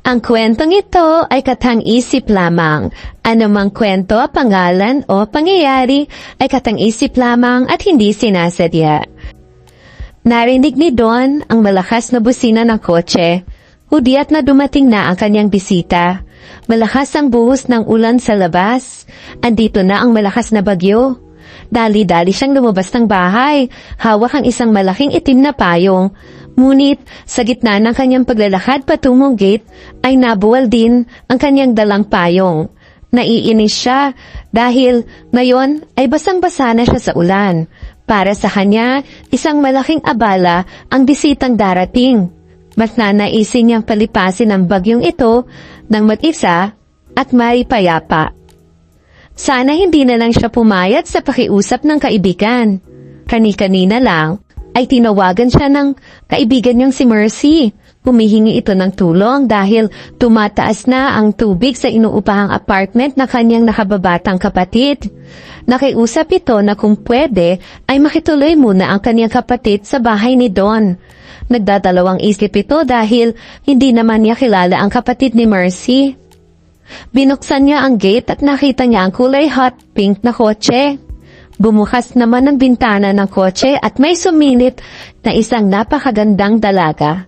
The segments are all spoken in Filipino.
Ang kwentong ito ay katang-isip lamang. Anumang kwento, pangalan o pangyayari ay katang-isip lamang at hindi sinasadya. Narinig ni Don ang malakas na busina ng kotse. Hudyat na dumating na ang kanyang bisita. Malakas ang buhos ng ulan sa labas. Andito na ang malakas na bagyo. Dali-dali siyang lumabas ng bahay. Hawak ang isang malaking itim na payong. Ngunit, sa gitna ng kanyang paglalakad patungong gate, ay nabuwal din ang kanyang dalang payong. Naiinis siya dahil ngayon ay basang-basa na siya sa ulan. Para sa kanya, isang malaking abala ang bisitang darating. Mas nanaisin niyang palipasin ang bagyong ito ng mag-isa at may payapa. Sana hindi na lang siya pumayat sa pakiusap ng kaibigan. Kani-kanina lang, ay tinawagan siya ng kaibigan niyang si Mercy. Humihingi ito ng tulong dahil tumataas na ang tubig sa inuupahang apartment na kanyang nakababatang kapatid. Nakiusap ito na kung pwede ay makituloy muna ang kanyang kapatid sa bahay ni Don. Nagdadalawang isip ito dahil hindi naman niya kilala ang kapatid ni Mercy. Binuksan niya ang gate at nakita niya ang kulay hot pink na kotse. Bumukas naman ang bintana ng kotse at may sumilip na isang napakagandang dalaga.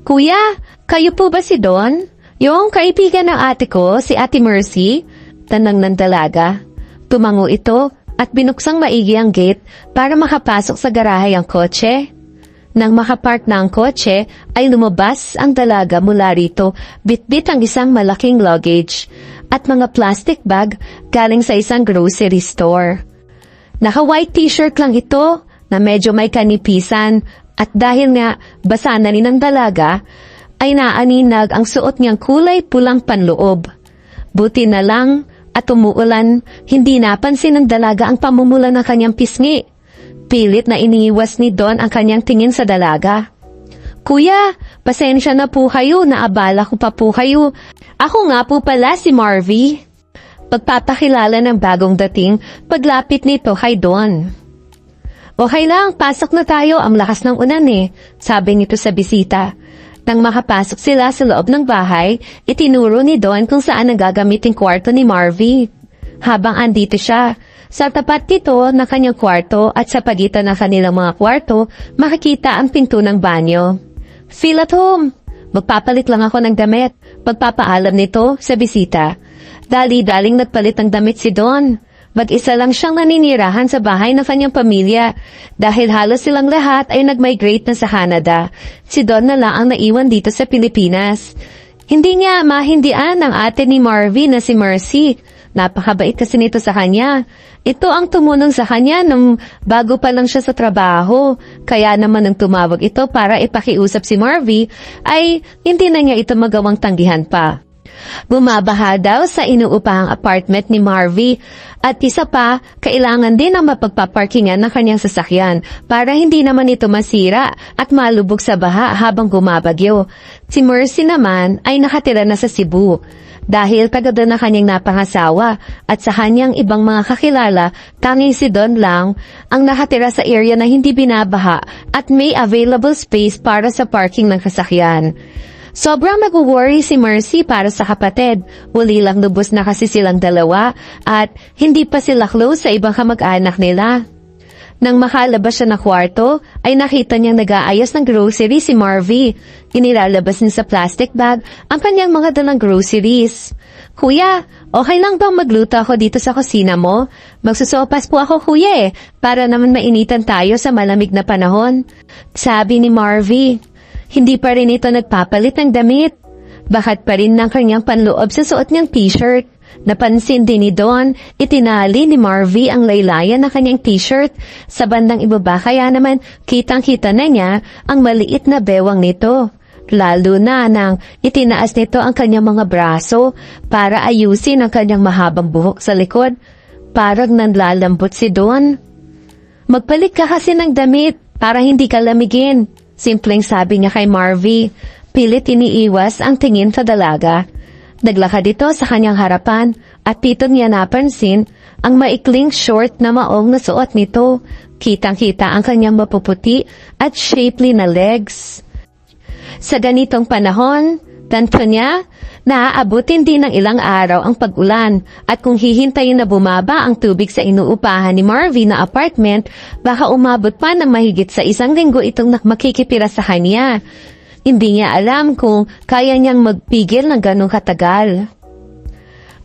Kuya, kayo po ba si Don? Yung kaibigan ng ate ko, si Ate Mercy? Tanang ng dalaga. Tumango ito at binuksang maigi ang gate para makapasok sa garahe ang kotse. Nang makapark na ang kotse, ay lumabas ang dalaga mula rito, bitbit ang isang malaking luggage at mga plastic bag galing sa isang grocery store. Naka-white t-shirt lang ito na medyo may kanipisan at dahil nga basa na rin ang dalaga, ay naaninag ang suot niyang kulay pulang panloob. Buti na lang at umuulan, hindi napansin ng dalaga ang pamumula ng kanyang pisngi. Pilit na iniiwas ni Don ang kanyang tingin sa dalaga. Kuya, pasensya na po kayo, naabala ko pa po kayo. Ako nga po pala si Marvy. Pagpapakilala ng bagong dating, paglapit nito kay Don. Okay lang, pasok na tayo, ang lakas ng ulan sabi nito sa bisita. Nang makapasok sila sa loob ng bahay, itinuro ni Don kung saan ang gagamiting kwarto ni Marvy. Habang andito siya, sa tapat nito ng kanyang kwarto at sa pagitan ng kanilang mga kwarto, makikita ang pinto ng banyo. Feel at home. Magpapalit lang ako ng damit. Pagpapaalam nito sa bisita. Dali-daling nagpalit ng damit si Don. Mag-isa lang siyang naninirahan sa bahay ng kanyang pamilya dahil halos silang lahat ay nag-migrate na sa Canada. Si Don na lang ang naiwan dito sa Pilipinas. Hindi niya mahindian ang ate ni Marvy na si Mercy. Napakabait kasi nito sa kanya. Ito ang tumulong sa kanya nung bago pa lang siya sa trabaho. Kaya naman nang tumawag ito para ipakiusap si Marvy, ay hindi na niya ito magawang tanggihan pa. Bumabaha daw sa inuupahang apartment ni Marvy at isa pa, kailangan din ang mapagpaparkingan ng kanyang sasakyan para hindi naman ito masira at malubog sa baha habang gumabagyo. Si Mercy naman ay nakatira na sa Cebu. Dahil taga doon na kanyang napangasawa at sa kanyang ibang mga kakilala, tanging si Don lang ang nakatira sa area na hindi binabaha at may available space para sa parking ng sasakyan. Sobrang mag-worry si Mercy para sa kapatid. Uli lang lubos na kasi silang dalawa at hindi pa sila close sa ibang kamag-anak nila. Nang makalabas siya ng kwarto, ay nakita niyang nag-aayos ng grocery si Marvy. Inilalabas niya sa plastic bag ang kanyang mga dalang groceries. Kuya, okay lang bang magluto ako dito sa kusina mo? Magsusopas po ako kuya para naman mainitan tayo sa malamig na panahon. Sabi ni Marvy. Hindi pa rin ito nagpapalit ng damit. Bakit pa rin ng kanyang panloob sa suot niyang t-shirt. Napansin din ni Don, itinali ni Marvy ang laylayan ng kanyang t-shirt. Sa bandang ibaba kaya naman kitang-kita na niya ang maliit na bewang nito. Lalo na nang itinaas nito ang kanyang mga braso para ayusin ang kanyang mahabang buhok sa likod. Parang nanlalambot si Don. Magpalit ka kasi ng damit para hindi ka lamigin. Simpleng sabi niya kay Marvy. Pilit iniiwas ang tingin sa dalaga. Naglakad ito sa kanyang harapan at dito niya napansin ang maikling short na maong nasuot nito. Kitang-kita ang kanyang mapuputi at shapely na legs. Sa ganitong panahon, Pagkalitan pa niya, naaabutin din ng ilang araw ang pag-ulan at kung hihintayin na bumaba ang tubig sa inuupahan ni Marvy na apartment, baka umabot pa ng mahigit sa 1 linggo itong makikipira sa kanya. Hindi niya alam kung kaya niyang magpigil ng ganong katagal.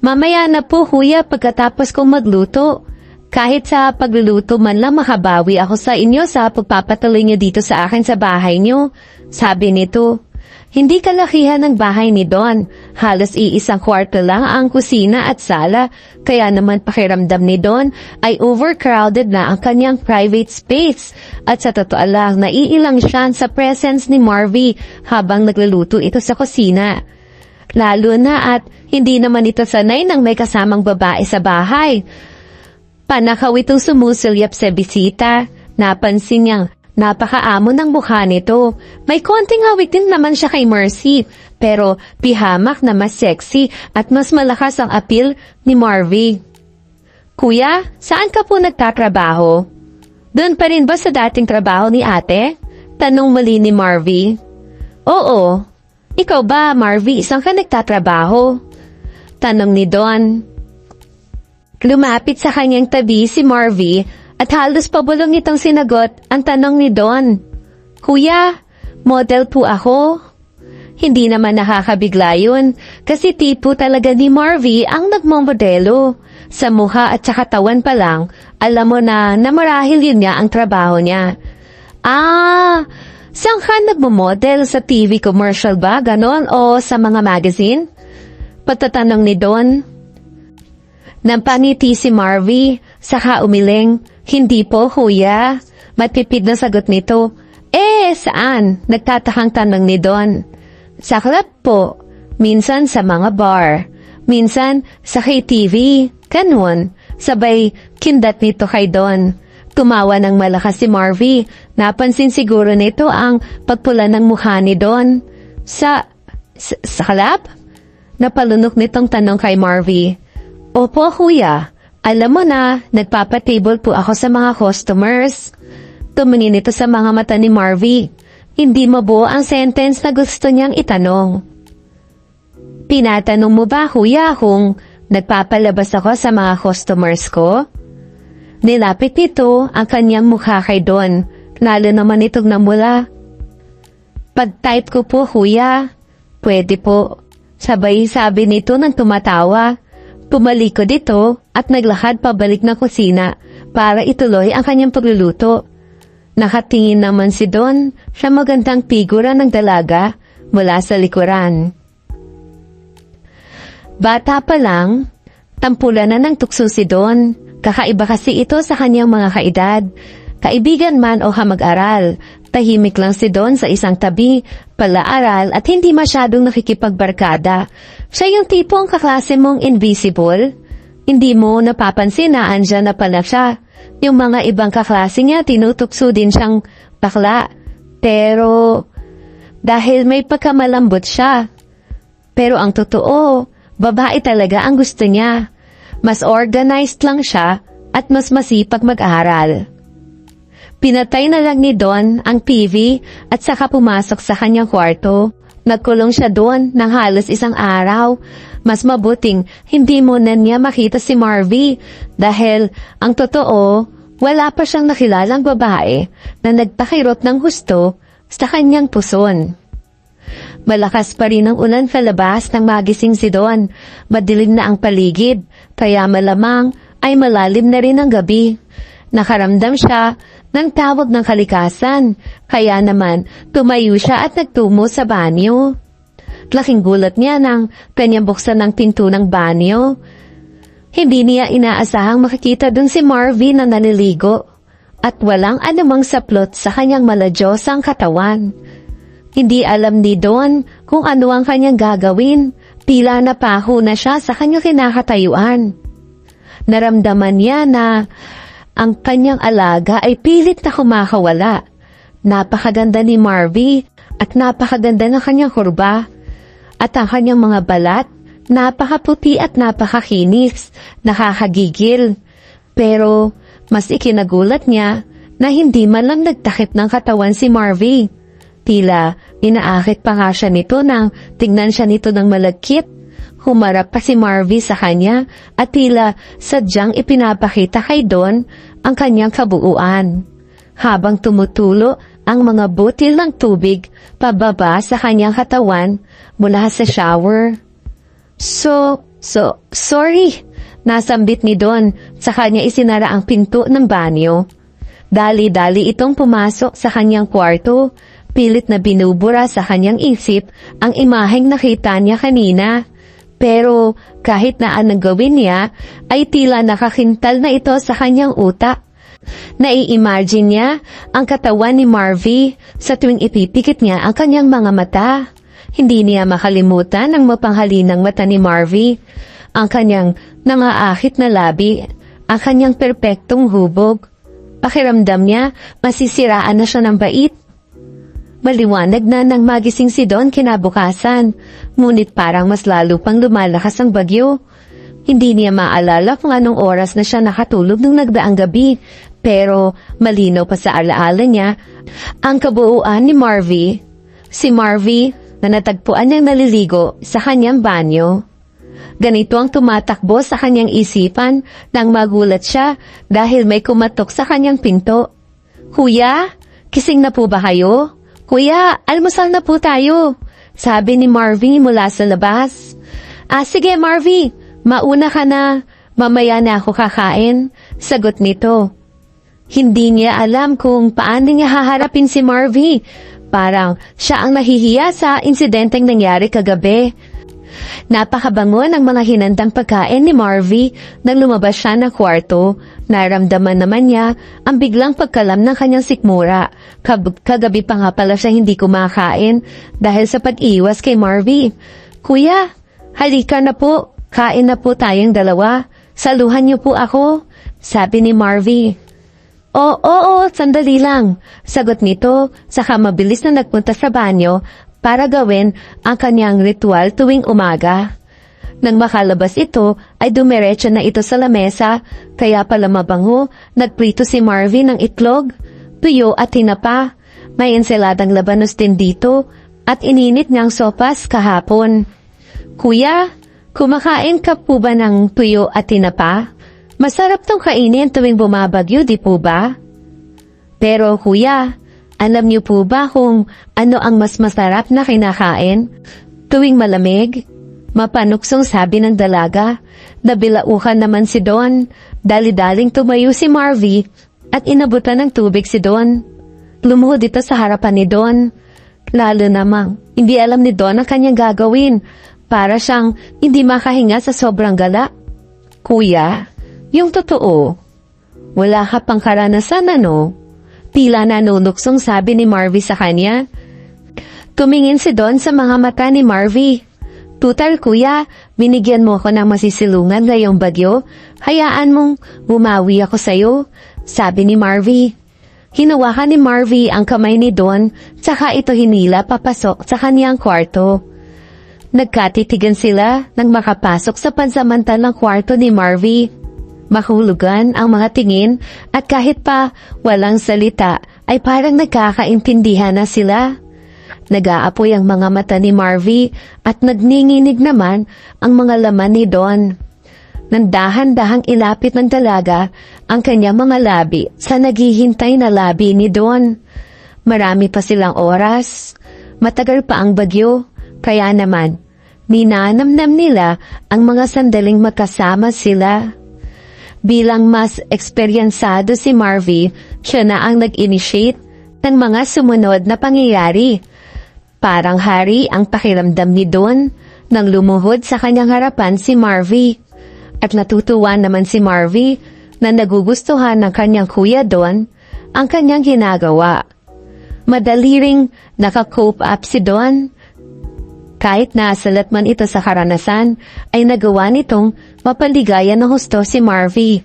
Mamaya na po, kuya, pagkatapos kong magluto. Kahit sa pagluluto man lang makabawi ako sa inyo sa pagpapatuloy niyo dito sa akin sa bahay niyo. Sabi nito, hindi kalakihan ng bahay ni Don. Halos iisang kwarto lang ang kusina at sala. Kaya naman pakiramdam ni Don ay overcrowded na ang kanyang private space. At sa totoo lang, naiilang siya sa presence ni Marvy habang nagluluto ito sa kusina. Lalo na at hindi naman ito sanay ng may kasamang babae sa bahay. Panakaw itong sumusulyap sa bisita. Napansin niyang napakaamo ng mukha nito. May konting hawik din naman siya kay Mercy, pero pihamak na mas sexy at mas malakas ang appeal ni Marvy. Kuya, saan ka po nagtatrabaho? Doon pa rin ba sa dating trabaho ni ate? Tanong muli ni Marvy. Oo. Ikaw ba, Marvy, saan ka nagtatrabaho? Tanong ni Don. Lumapit sa kanyang tabi si Marvy at halos pabulong itong sinagot ang tanong ni Don. Kuya, model po ako. Hindi naman nakakabigla yun kasi tipo talaga ni Marvy ang nagmomodelo. Sa mukha at sa katawan pa lang, alam mo na marahil yun niya ang trabaho niya. Saan ka nagmomodel? Sa TV commercial ba? Ganon? O sa mga magazine? Pagtatanong ni Don. Nampangiti si Marvy, saka umiling. Hindi po, kuya. Matipid na sagot nito. Saan? Nagtatakang tanong ni Don. Sa club po. Minsan sa mga bar. Minsan sa KTV. Ganon. Sabay kindat nito kay Don. Tumawa ng malakas si Marvy. Napansin siguro nito ang pagpula ng mukha ni Don. Sa club? Napalunok nitong tanong kay Marvy. Opo, kuya. Alam mo na, nagpapatable po ako sa mga customers. Tumingin ito sa mga mata ni Marvy. Hindi mabuo ang sentence na gusto niyang itanong. Pinatanong mo ba, kuya, kung nagpapalabas ako sa mga customers ko? Nilapit nito ang kanyang mukha kay Don, lalo naman itong namula. Pag-type ko po, kuya. Pwede po. Sabay sabi nito nang tumatawa. Pumalikod dito at naglakad pabalik ng kusina para ituloy ang kanyang pagluluto. Nakatingin naman si Don sa magandang figura ng dalaga mula sa likuran. Bata pa lang, tampulan na ng tukso si Don. Kakaiba kasi ito sa kanyang mga kaedad. Kaibigan man o kamag-aral, tahimik lang si Don sa isang tabi, palaaral at hindi masyadong nakikipagbarkada. Siya yung tipong kaklase mong invisible. Hindi mo napapansin na andyan na pala siya. Yung mga ibang kaklase niya tinutukso din siyang bakla. Pero dahil may pagkamalambot siya. Pero ang totoo, babae talaga ang gusto niya. Mas organized lang siya at mas masipag mag-aral. Pinatay na lang ni Don ang TV at saka pumasok sa kanyang kwarto. Nagkulong siya doon ng halos 1 araw. Mas mabuting hindi mo na niya makita si Marvy dahil ang totoo, wala pa siyang nakilalang babae na nagpakirot ng husto sa kanyang puson. Malakas pa rin ang ulan sa labas nang magising si Don. Madilim na ang paligid, kaya malamang ay malalim na rin ang gabi. Nakaramdam siya ng tawag ng kalikasan, kaya naman tumayo siya at nagtungo sa banyo. Laking gulat niya nang kanyang buksan ng pinto ng banyo. Hindi niya inaasahang makikita dun si Marvy na naliligo at walang anumang saplot sa kanyang maladyosang katawan. Hindi alam ni Don kung ano ang kanyang gagawin, tila napaho na siya sa kanyang kinakatayuan. Naramdaman niya na ang kanyang alaga ay pilit na kumakawala. Napakaganda ni Marvy at napakaganda ng kanyang kurba. At ang kanyang mga balat, napakaputi at napakakinis, nakakagigil. Pero mas ikinagulat niya na hindi man lang nagtakip ng katawan si Marvy. Tila Inaakit pa nga siya nito nang tingnan siya nito ng malagkit. Humarap pa si Marvy sa kanya at tila sadyang ipinapakita kay Don ang kanyang kabuuan. Habang tumutulo ang mga butil ng tubig pababa sa kanyang katawan mula sa shower. Sorry. Nasambit ni Don sa kanya isinara ang pinto ng banyo. Dali-dali itong pumasok sa kanyang kwarto. Pilit na binubura sa kanyang isip ang imaheng nakita niya kanina. Pero kahit na anong gawin niya, ay tila nakakintal na ito sa kanyang utak. Nai-imagine niya ang katawan ni Marvy sa tuwing ipipikit niya ang kanyang mga mata. Hindi niya makalimutan ang mapanghalinang mata ni Marvy, ang kanyang nangaakit na labi, ang kanyang perpektong hubog. Pakiramdam niya, masisiraan na siya ng bait. Maliwanag na nang magising si Don kinabukasan, ngunit parang mas lalo pang lumalakas ang bagyo. Hindi niya maalala kung anong oras na siya nakatulog nung nagdaang gabi, pero malinaw pa sa alaala niya ang kabuuan ni Marvy. Si Marvy na natagpuan niyang naliligo sa kanyang banyo. Ganito ang tumatakbo sa kanyang isipan nang magulat siya dahil may kumatok sa kanyang pinto. "Kuya, kising na po ba kayo? Kuya, almusal na po tayo," sabi ni Marvy mula sa labas. Sige Marvy, mauna ka na. Mamaya na ako kakain," sagot nito. Hindi niya alam kung paano niya haharapin si Marvy. Parang siya ang nahihiya sa insidenteng nangyari kagabi. Napakabango ng mga hinandang pagkain ni Marvy nang lumabas siya ng kwarto. Naramdaman naman niya ang biglang pagkalam ng kanyang sikmura. Kagabi pa nga pala siya hindi kumakain dahil sa pag-iwas kay Marvy. "Kuya, halika na po. Kain na po tayong dalawa. Saluhan niyo po ako," sabi ni Marvy. Oo, sandali lang," sagot nito, saka mabilis na nagpunta sa banyo para gawin ang kanyang ritual tuwing umaga. Nang makalabas ito, ay dumiretso na ito sa lamesa, kaya pala mabango. Nagprito si Marvy ng itlog, tuyo at tinapa. May ensaladang labanos din dito at ininit niyang sopas kahapon. "Kuya, kumakain ka po ba ng tuyo at tinapa? Masarap tong kainin tuwing bumabagyo, di po ba?" "Pero kuya, alam niyo po ba kung ano ang mas masarap na kinakain tuwing malamig?" Mapanuksong sabi ng dalaga. Nabilaukan naman si Don. Dali-daling tumayo si Marvy at inabutan ng tubig si Don. Lumuhod ito sa harapan ni Don. Lalo namang hindi alam ni Don ang kanyang gagawin. Para siyang hindi makahinga sa sobrang gala. "Kuya, yung totoo, wala ka pang karanasan ano?" Tila nanunuksong sabi ni Marvy sa kanya. Tumingin si Don sa mga mata ni Marvy. "Tutal kuya, binigyan mo ako ng masisilungan ngayong bagyo. Hayaan mong bumawi ako sa'yo," sabi ni Marvy. Hinawakan ni Marvy ang kamay ni Don, tsaka ito hinila papasok sa kaniyang kwarto. Nagkatitigan sila nang makapasok sa pansamantalang kwarto ni Marvy. Mahulugan ang mga tingin at kahit pa walang salita ay parang nagkakaintindihan na sila. Nag-aapoy ang mga mata ni Marvy at nagninginig naman ang mga laman ni Don. Nandahan-dahang ilapit ng dalaga ang kanyang mga labi sa naghihintay na labi ni Don. Marami pa silang oras. Matagal pa ang bagyo, kaya naman ninanamnam nila ang mga sandaling magkasama sila. Bilang mas eksperyensado si Marvy, siya na ang nag-initiate ng mga sumunod na pangyayari. Parang hari ang pakiramdam ni Don nang lumuhod sa kanyang harapan si Marvy. At natutuwa naman si Marvy na nagugustuhan ng kanyang kuya Don ang kanyang ginagawa. Madali ring naka-cope up si Don. Kahit nasalat man ito sa karanasan, ay nagawa nitong mapaligaya ng husto si Marvy.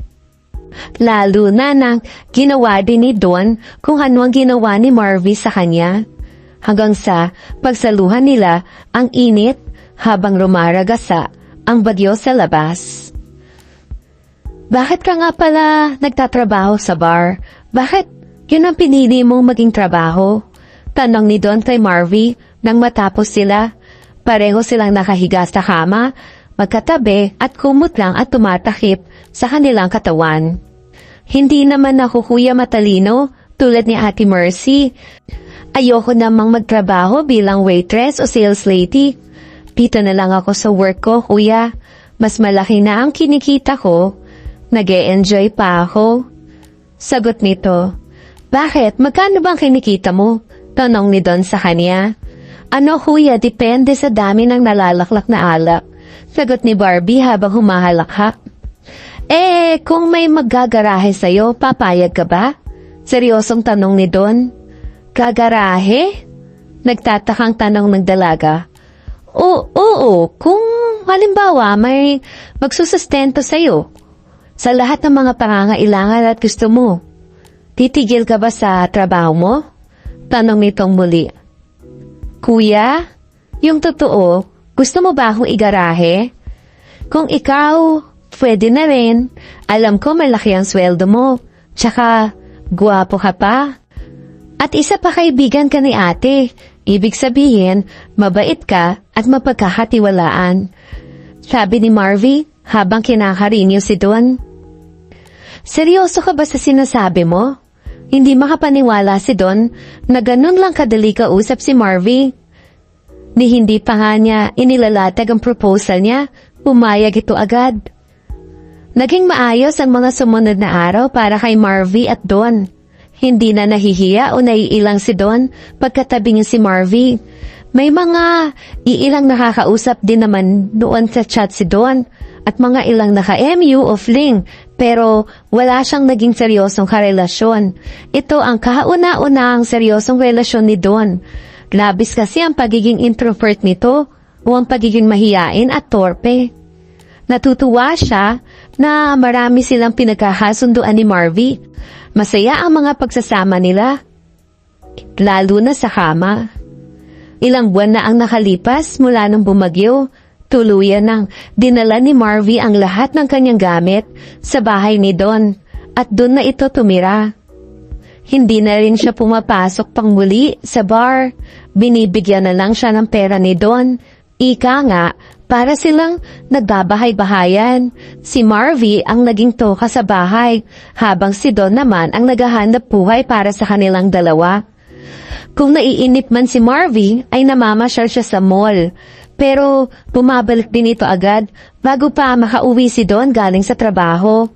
Lalo na nang ginawa din ni Don kung ano ang ginawa ni Marvy sa kanya. Hanggang sa pagsaluhan nila ang init habang rumaragasa ang bagyo sa labas. "Bakit ka nga pala nagtatrabaho sa bar? Bakit yun ang pinili mong maging trabaho?" Tanong ni Don kay Marvy nang matapos sila. Pareho silang nakahiga sa kama, magkatabi at kumot lang at tumatakip sa kanilang katawan. Hindi naman ako kuya matalino tulad ni Ate Mercy. Ayoko namang magtrabaho bilang waitress o sales lady. Dito na lang ako sa work ko, kuya. Mas malaki na ang kinikita ko. Nag-e-enjoy pa ako. Sagot nito. Bakit? Magkano bang kinikita mo? Tanong ni Don sa kanya. Ano kuya, depende sa dami ng nalalaklak na alak. Sagot ni Barbie habang humahalakhak. Kung may maggagarahe sa'yo, papayag ka ba? Seryosong tanong ni Don. Gagarahe? Nagtatakang tanong ng dalaga. Oo, kung halimbawa may magsusustento sa'yo sa lahat ng mga pangangailangan at gusto mo. Titigil ka ba sa trabaho mo? Tanong nitong muli. Kuya, yung totoo, gusto mo ba akong igarahe? Kung ikaw, pwede na rin. Alam ko malaki ang sweldo mo. Tsaka, guwapo ka pa. At isa pa kaibigan ka ni ate. Ibig sabihin, mabait ka at mapagkakatiwalaan. Sabi ni Marvy habang kinakarinyo si Don. Seryoso ka ba sa sinasabi mo? Hindi makapaniwala si Don na ganun lang kadali kausap si Marvy. Ni hindi pa nga niya inilalatag ang proposal niya, pumayag ito agad. Naging maayos ang mga sumunod na araw para kay Marvy at Don. Hindi na nahihiya o naiilang si Don pagkatabi niya si Marvy. May mga iilang nakakausap din naman noon sa chat si Don at mga ilang naka-MU o fling pero wala siyang naging seryosong karelasyon. Ito ang kauna-unahang seryosong relasyon ni Don. Labis kasi ang pagiging introvert nito o ang pagiging mahiyain at torpe. Natutuwa siya na marami silang pinagkakasunduan ni Marvy. Masaya ang mga pagsasama nila, lalo na sa kama. Ilang buwan na ang nakalipas mula nung bumagyo. Tuluyan nang dinala ni Marvy ang lahat ng kanyang gamit sa bahay ni Don at doon na ito tumira. Hindi na rin siya pumapasok pang muli sa bar. Binibigyan na lang siya ng pera ni Don. Ika nga, para silang nagbabahay-bahayan. Si Marvy ang naging toka sa bahay, habang si Don naman ang naghahanap buhay para sa kanilang dalawa. Kung naiinip man si Marvy, ay namamasyal siya sa mall. Pero bumabalik din ito agad bago pa makauwi si Don galing sa trabaho.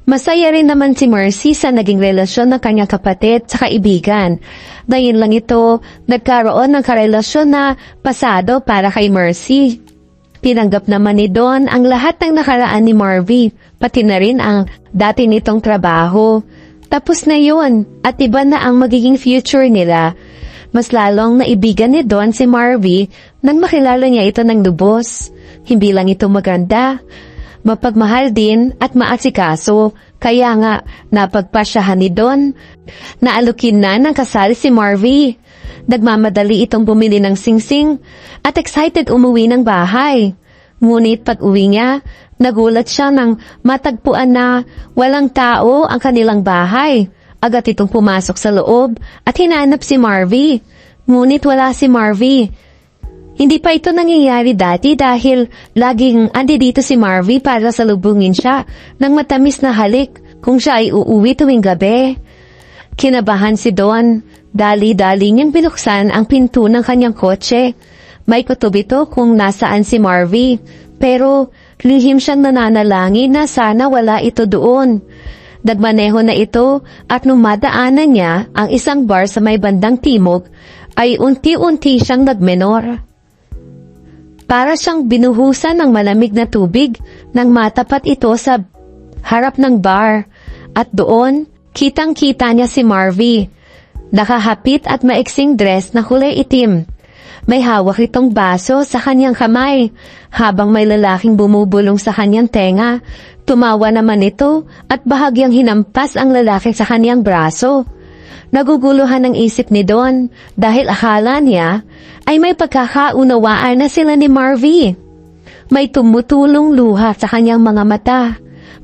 Masaya rin naman si Mercy sa naging relasyon ng kanyang kapatid sa kaibigan. Ngayon lang ito nagkaroon ng karelasyon na pasado para kay Mercy. Tinanggap naman ni Don ang lahat ng nakaraan ni Marvy, pati na rin ang dati nitong trabaho. Tapos na yun at iba na ang magiging future nila. Mas lalong naibigan ni Don si Marvy nang makilala niya ito ng lubos. Hindi lang ito maganda, mapagmahal din at maasikaso. Kaya nga napagpasyahan ni Don. Naalukin na ng kasal si Marvy. Nagmamadali itong bumili ng singsing at excited umuwi ng bahay. Ngunit pag uwi niya, nagulat siya nang matagpuan na walang tao ang kanilang bahay. Agad itong pumasok sa loob at hinanap si Marvy. Ngunit wala si Marvy. Hindi pa ito nangyayari dati dahil laging andi dito si Marvy para salubungin siya ng matamis na halik kung siya ay uuwi tuwing gabi. Kinabahan si Don. Dali-dali niyang binuksan ang pinto ng kanyang kotse. May kutob ito kung nasaan si Marvy. Pero lihim siyang nananalangin na sana wala ito doon. Nagmaneho na ito at nung madaanan niya ang isang bar sa may bandang timog, ay unti-unti siyang nagmenor. Para siyang binuhusan ng malamig na tubig nang matapat ito sa harap ng bar. At doon, kitang-kita niya si Marvy. Nakahapit at maiksing dress na kulay itim. May hawak itong baso sa kanyang kamay, habang may lalaking bumubulong sa kanyang tenga. Tumawa naman ito at bahagyang hinampas ang lalaki sa kanyang braso. Naguguluhan ang isip ni Don dahil akala niya ay may pagkakaunawaan na sila ni Marvy. May tumutulong luha sa kanyang mga mata.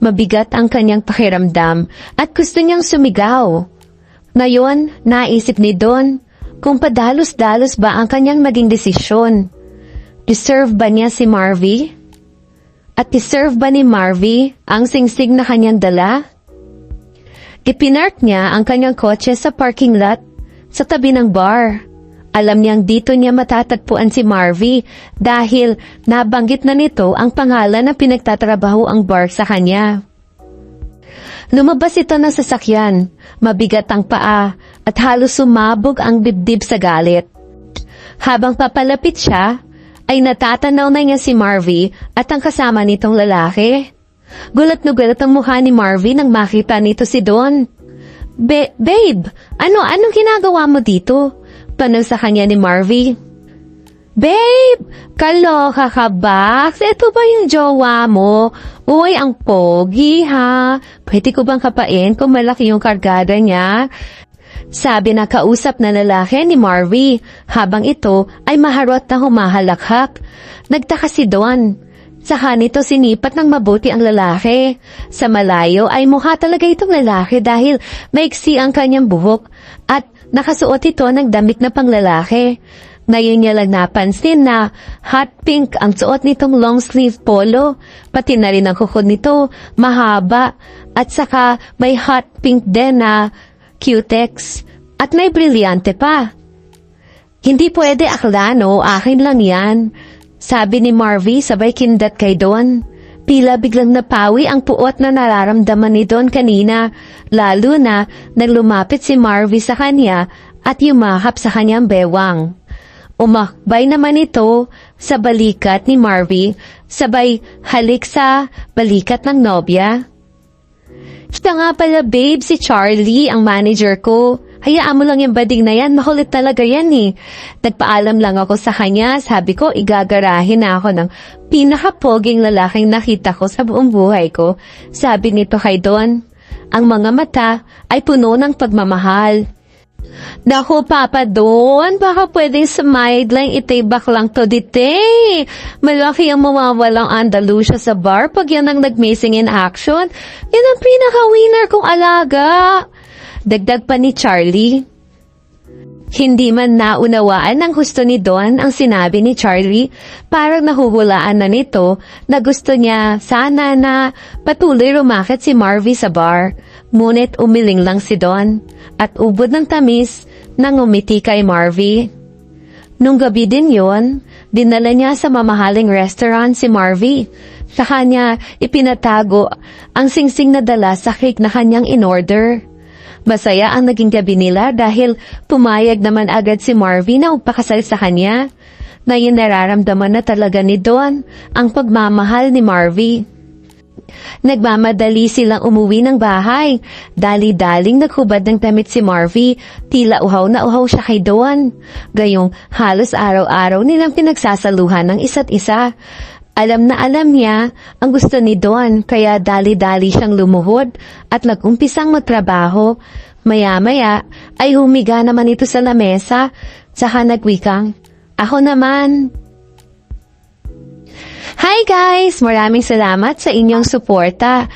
Mabigat ang kanyang pakiramdam at gusto niyang sumigaw. Ngayon, naisip ni Don, kung padalos-dalos ba ang kanyang naging desisyon. Deserve ba niya si Marvy? At deserve ba ni Marvy ang singsing na kanyang dala? Ipinark niya ang kanyang kotse sa parking lot sa tabi ng bar. Alam niyang dito niya matatagpuan si Marvy dahil nabanggit na nito ang pangalan ng pinagtatrabaho ang bar sa kanya. Lumabas ito ng sasakyan, mabigat ang paa at halos sumabog ang dibdib sa galit. Habang papalapit siya, ay natatanaw na niya si Marvy at ang kasama nitong lalaki. Gulat na gulat ang mukha ni Marvy nang makita nito si Don. Babe, anong ginagawa mo dito? Tanong sa kanya ni Marvy. Babe, kaloka ka ba? Ito ba yung jowa mo? Uy, ang pogi ha. Pwede ko bang kapain kung malaki yung kargada niya? Sabi na kausap na lalaki ni Marvy habang ito ay maharot na humahalakhak. Nagtaka si Don. Saka nito sinipat ng mabuti ang lalaki. Sa malayo ay mukha talaga itong lalaki dahil maiksi ang kanyang buhok at nakasuot ito ng damit na panglalaki. Ngayon niya lang napansin na hot pink ang suot nitong long sleeve polo, pati na rin ang kuko nito, mahaba, at saka may hot pink din na cutex, at may brilyante pa. Hindi pwede akla no, akin lang yan. Sabi ni Marvy sabay kindat kay Don. Tila biglang napawi ang puot na nararamdaman ni Don kanina, lalo na nang lumapit si Marvy sa kanya at yumakap sa kanyang bewang. Umakbay naman ito sa balikat ni Marvy, sabay halik sa balikat ng nobya. Siya nga pala babe, si Charlie, ang manager ko. Hayaan mo lang yung bading na yan, makulit talaga yan eh. Nagpaalam lang ako sa kanya, sabi ko igagarahin na ako ng pinakapoging lalaking nakita ko sa buong buhay ko. Sabi nito kay Don, ang mga mata ay puno ng pagmamahal. Naku, Papa Don, baka pwedeng sa sideline itibak lang to dite. Malaki ang mawawalang Andalusia sa bar pag yan ang nag-missing in action. Yan ang pinaka-winner kong alaga. Dagdag pa ni Charlie. Hindi man naunawaan ng gusto ni Don ang sinabi ni Charlie, parang nahuhulaan na nito na gusto niya sana na patuloy rumakit si Marvy sa bar. Ngunit umiling lang si Don at ubod ng tamis nang umiti kay Marvy. Nung gabi din yon, dinala niya sa mamahaling restaurant si Marvy. Sa kanya ipinatago ang singsing na dala sa cake na kanyang in-order. Masaya ang naging gabi nila dahil pumayag naman agad si Marvy na upakasal sa kanya. Ngayon nararamdaman na talaga ni Don ang pagmamahal ni Marvy. Nagmamadali silang umuwi ng bahay. Dali-daling naghubad ng damit si Marvy. Tila uhaw na uhaw siya kay Don. Gayong halos araw-araw nilang pinagsasaluhan ng isa't isa. Alam na alam niya ang gusto ni Don kaya dali-dali siyang lumuhod at nag-umpisang magtrabaho. Maya-maya ay humiga naman ito sa lamesa saka nagwikang, "Ako naman." Hi guys! Maraming salamat sa inyong suporta.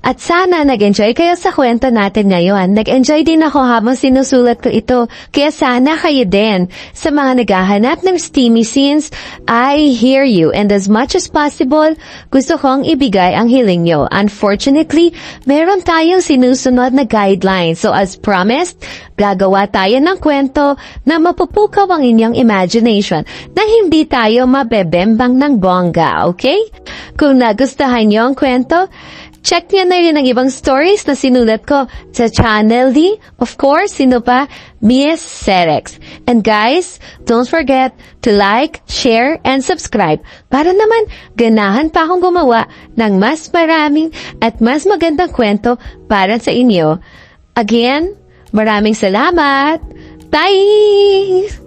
At sana nag-enjoy kayo sa kwento natin ngayon. Nag-enjoy din ako habang sinusulat ko ito. Kaya sana kayo din. Sa mga naghahanap ng steamy scenes, I hear you. And as much as possible, gusto kong ibigay ang hiling nyo. Unfortunately, meron tayong sinusunod na guidelines. So as promised, gagawa tayo ng kwento na mapupukaw ang inyong imagination na hindi tayo mabebembang ng bongga, okay? Kung nagustuhan nyo ang kwento, check niyo na rin ang ibang stories na sinulat ko sa channel ni, of course, sino pa? Miss Cerex. And guys, don't forget to like, share, and subscribe para naman ganahan pa akong gumawa ng mas maraming at mas magandang kwento para sa inyo. Again, maraming salamat! Bye!